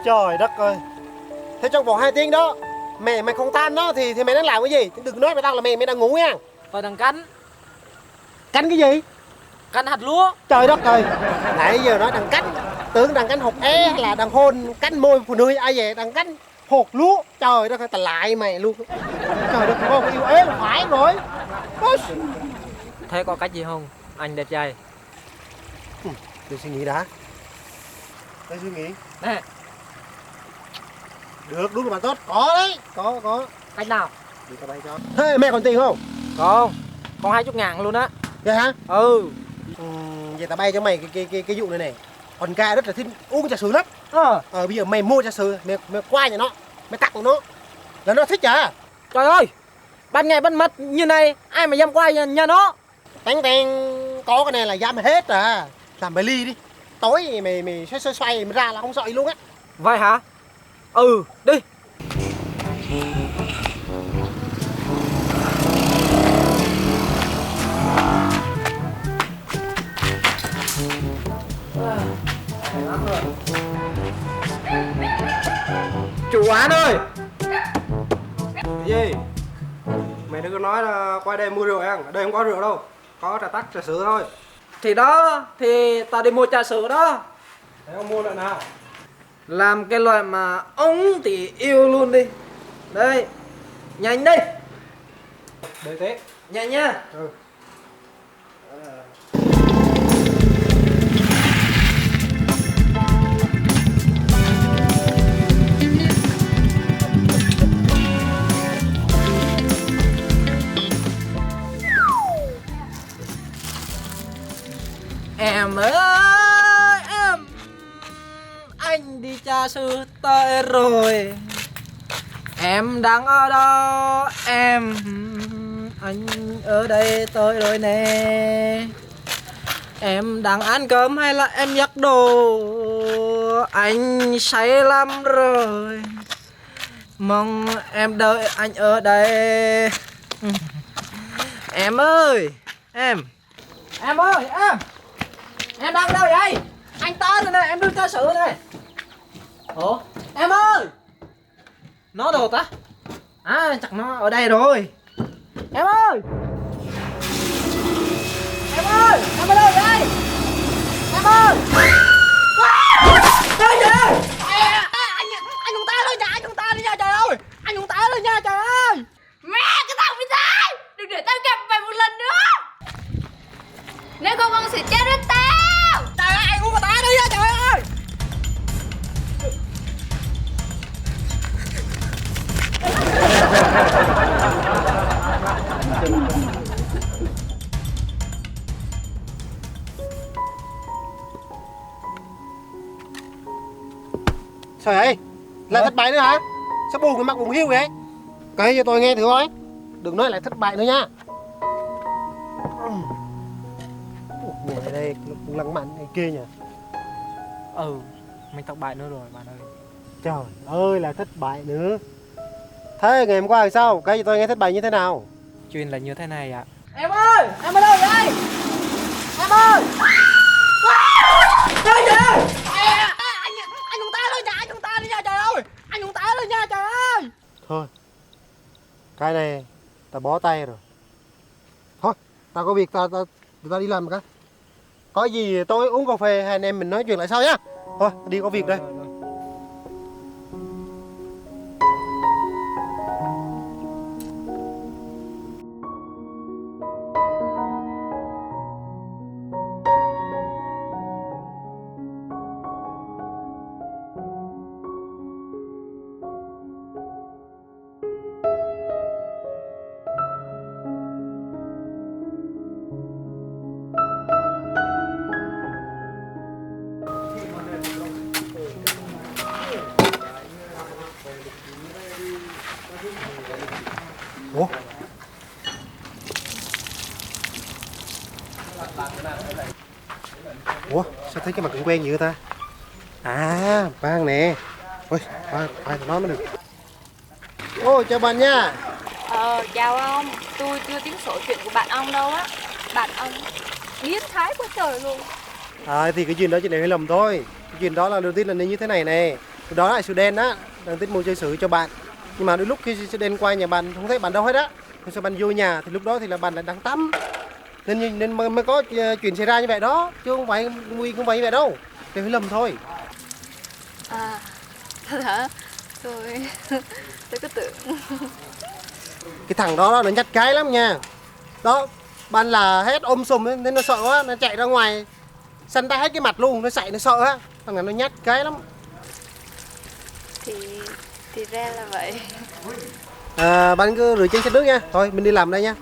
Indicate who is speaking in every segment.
Speaker 1: Trời đất ơi. Thế trong vòng 2 tiếng đó mày không tan đó thì mày đang làm cái gì? Đừng nói với tao là mày đang ngủ nha.
Speaker 2: Tao đang cắn.
Speaker 1: Canh cái gì?
Speaker 2: Cắn hạt lúa.
Speaker 1: Trời đất ơi. Nãy giờ nó đang canh. Tưởng đang canh hột é hay là đang hôn canh môi phụ nữ ai về đang canh hột lúa. Trời đất ơi, tao lại mày luôn. Trời đất ơi, con yêu ế là phải rồi.
Speaker 2: Thế có cách gì không? Anh đẹp trai.
Speaker 1: Để suy nghĩ đã. Để suy nghĩ.
Speaker 2: Nè.
Speaker 1: Được, đúng là bạn tốt. Có đấy. Có.
Speaker 2: Cách nào?
Speaker 1: Đi tao bay cho. Thế mẹ còn tiền không?
Speaker 2: Còn 20.000 luôn á.
Speaker 1: Vậy hả?
Speaker 2: Ừ.
Speaker 1: Vậy tao bay cho mày cái vụ này này. Con ca rất là thích uống trà sữa lắm. Bây giờ mày mua trà sữa, mày qua nhà nó, mày tặng nó là nó thích à?
Speaker 2: Trời ơi, ban ngày ban mặt như này ai mà dám qua nhà nó.
Speaker 1: Tánh có cái này là dám hết à. Làm bài ly đi. Tối mày xoay mày ra là không sợ gì luôn á.
Speaker 2: Vậy hả? Ừ, đi.
Speaker 1: Chủ quán ơi. Gì? Mày đừng có nói là qua đây mua rượu ăn. Ở đây không có rượu đâu. Có trà tắc, trà sữa thôi.
Speaker 2: Thì đó, thì tao đi mua trà sữa đó.
Speaker 1: Thế ông mua loại nào?
Speaker 2: Làm cái loại mà ông thì yêu luôn đi. Đây, nhanh đi.
Speaker 1: Đợi thế.
Speaker 2: Nhanh nha.
Speaker 1: Ừ.
Speaker 2: Em ơi em, anh đi trà sữa tới rồi. Em đang ở đó em, anh ở đây tới rồi nè. Em đang ăn cơm hay là em giặt đồ? Anh say lắm rồi, mong em đợi anh ở đây. Em ơi em ơi em đang đâu vậy? Anh tới rồi nè, em đưa trà sữa này. Ủa em ơi, nó đâu ta? À chắc nó ở đây rồi. Em ơi em ở đâu vậy? Em ơi. Trời ơi, anh dùng tay lên nha, anh dùng tay lên nha, trời ơi, anh dùng tay lên nha, trời ơi.
Speaker 3: Mẹ cái thằng bị sai, đừng để tao gặp mày một lần nữa. Nếu không con sẽ chết với tao.
Speaker 2: Trời ơi, anh uống vào tay đi nha, trời ơi.
Speaker 1: Sao vậy? Lại thất bại nữa hả? Sao buồn cái mặt buồn hiu vậy? Kể cho tôi nghe thử coi. Đừng nói lại thất bại nữa nha. Mẹ đây cũng lăng mạn này kia nhỉ.
Speaker 2: Ừ, mình thất bại nữa rồi bạn ơi.
Speaker 1: Trời ơi là thất bại nữa. Thế ngày hôm qua thì sao? Kể cho tôi nghe thất bại như thế nào?
Speaker 2: Chuyện là như thế này ạ. Em ơi, em ở đâu vậy? Em ơi. Trời ơi. Anh dùng tay lên nha, anh dùng tay lên nha, trời ơi. Anh dùng tay lên nha, trời ơi.
Speaker 1: Thôi, cái này tao bó tay rồi. Thôi, tao có việc, tao đi làm cái. Có gì tôi uống cà phê hai anh em mình nói chuyện lại sau nhá. Thôi, đi có việc đây. Ủa? Ủa? Sao thấy cái mặt quen quen vậy ta? À, Phan nè. Ôi, phải nói mới được. Ô, chào bạn nha.
Speaker 3: Chào ông, tôi chưa tiếng sổ chuyện của bạn ông đâu á. Bạn ông biến thái quá trời luôn.
Speaker 1: Thì cái chuyện đó chỉ là hiểu lầm thôi. Cái chuyện đó là đầu tiên là như thế này nè. Đó là sự đen á, đang tính mua chơi sử cho bạn. Nhưng mà đôi lúc khi sự đen qua nhà bạn không thấy bạn đâu hết á. Nên sao bạn vô nhà thì lúc đó thì là bạn lại đang tắm. Nên mới có chuyện xảy ra như vậy đó, chứ không phải Nguyên không phải như vậy đâu. Tôi hiểu lầm thôi.
Speaker 3: À, thật hả? Tôi tôi cứ tưởng.
Speaker 1: Cái thằng đó nó nhát cái lắm nha. Đó, bạn là hết ôm sùm nên nó sợ quá, nó chạy ra ngoài xanh tay hết cái mặt luôn, nó chạy nó sợ á. Thằng này nó nhát cái lắm.
Speaker 3: Thì ra là vậy.
Speaker 1: Bạn cứ rửa chân xịt nước nha. Thôi mình đi làm đây nha.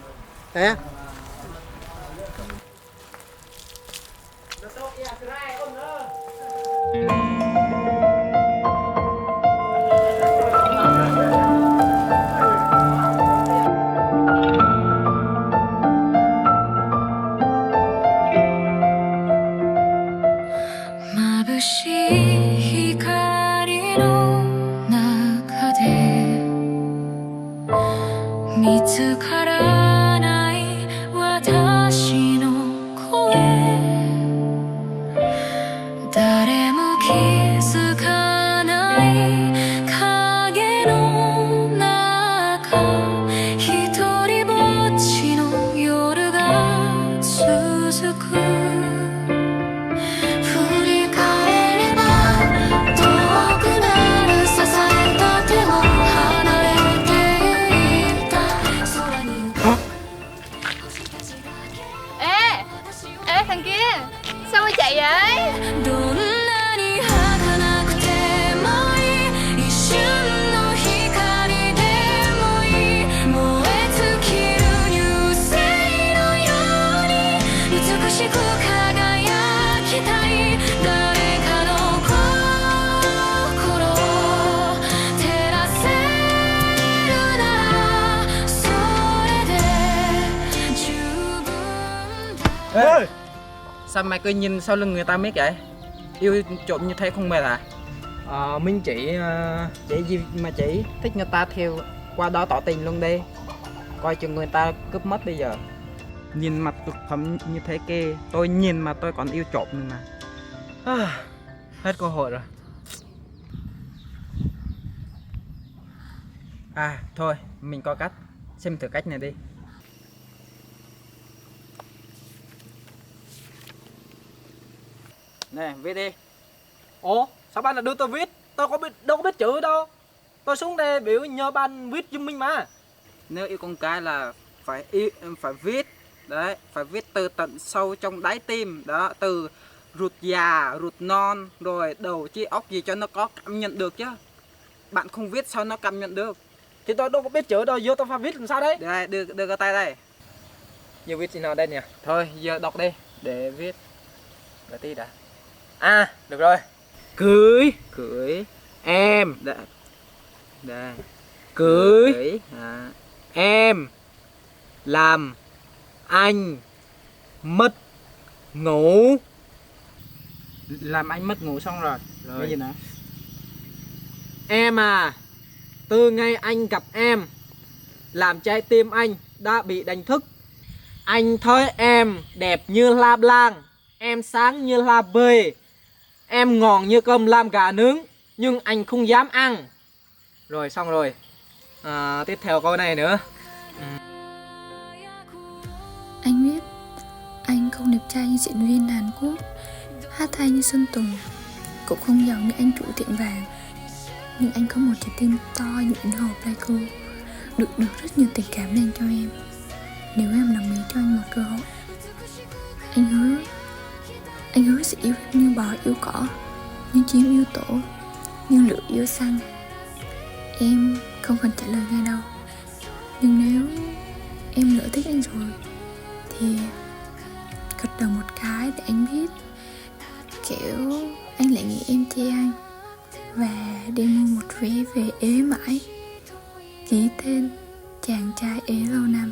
Speaker 1: Đấy.
Speaker 4: 眩しい光の中で見つからない私の声誰も気づかない影の中一人ぼっちの夜が続く
Speaker 3: Ê, thằng kia, sao mày chạy vậy?
Speaker 4: どんなに儚くてもいい一瞬の光でもいい燃え尽きる流星のように美しく輝きたい誰かの心を照らせるならそれで十分だ
Speaker 2: Ê! Sao mày cứ nhìn sau lưng người ta miết vậy? Yêu trộm như thế không mệt à? Minh chỉ gì mà chỉ thích người ta theo qua đó tỏ tình luôn đi. Coi chừng người ta cướp mất bây giờ. Nhìn mặt thực phẩm như thế kia, tôi nhìn mà tôi còn yêu trộm nữa mà. Hết cơ hội rồi. À thôi, mình có cách. Xem thử cách này đi. Nè, viết đi. Ủa, sao bạn lại đưa tôi viết? Tôi đâu có biết chữ đâu. Tôi xuống đây biểu nhờ bạn viết giùm mình mà. Nếu yêu con cái là phải viết. Đấy, phải viết từ tận sâu trong đáy tim. Đó, từ ruột già, ruột non, rồi đầu chi óc gì cho nó có cảm nhận được chứ. Bạn không viết sao nó cảm nhận được? Thì tôi đâu có biết chữ đâu, vô tôi phải viết làm sao đấy? Đây, đưa cái tay đây. Giờ viết gì nào đây nè. Thôi, giờ đọc đi, để viết. Đợi tí đã. À, được rồi. Cưới em. Đây. Cưới em làm anh mất ngủ. Làm anh mất ngủ xong rồi. Cái gì nữa? Em à, từ ngày anh gặp em, làm trái tim anh đã bị đánh thức. Anh thấy em đẹp như la blang, em sáng như la bê, em ngon như cơm lam gà nướng, nhưng anh không dám ăn. Rồi xong rồi. Tiếp theo câu này nữa.
Speaker 4: Anh biết anh không đẹp trai như diễn viên Hàn Quốc, hát hay như Sơn Tùng, cũng không giàu như anh Trụ Tiệm Vàng, nhưng anh có một trái tim to như ảnh hồ Pleiku, được rất nhiều tình cảm dành cho em. Nếu em đồng ý cho anh một cơ hội, anh hứa sẽ yêu em như bò yêu cỏ, như chim yêu tổ, như lửa yêu xăng. Em không cần trả lời ngay đâu, nhưng nếu em lỡ thích anh rồi thì gật đầu một cái để anh biết, kiểu anh lại nghĩ em chê anh, và đi mua một vé về ế mãi, ký tên chàng trai ế lâu năm.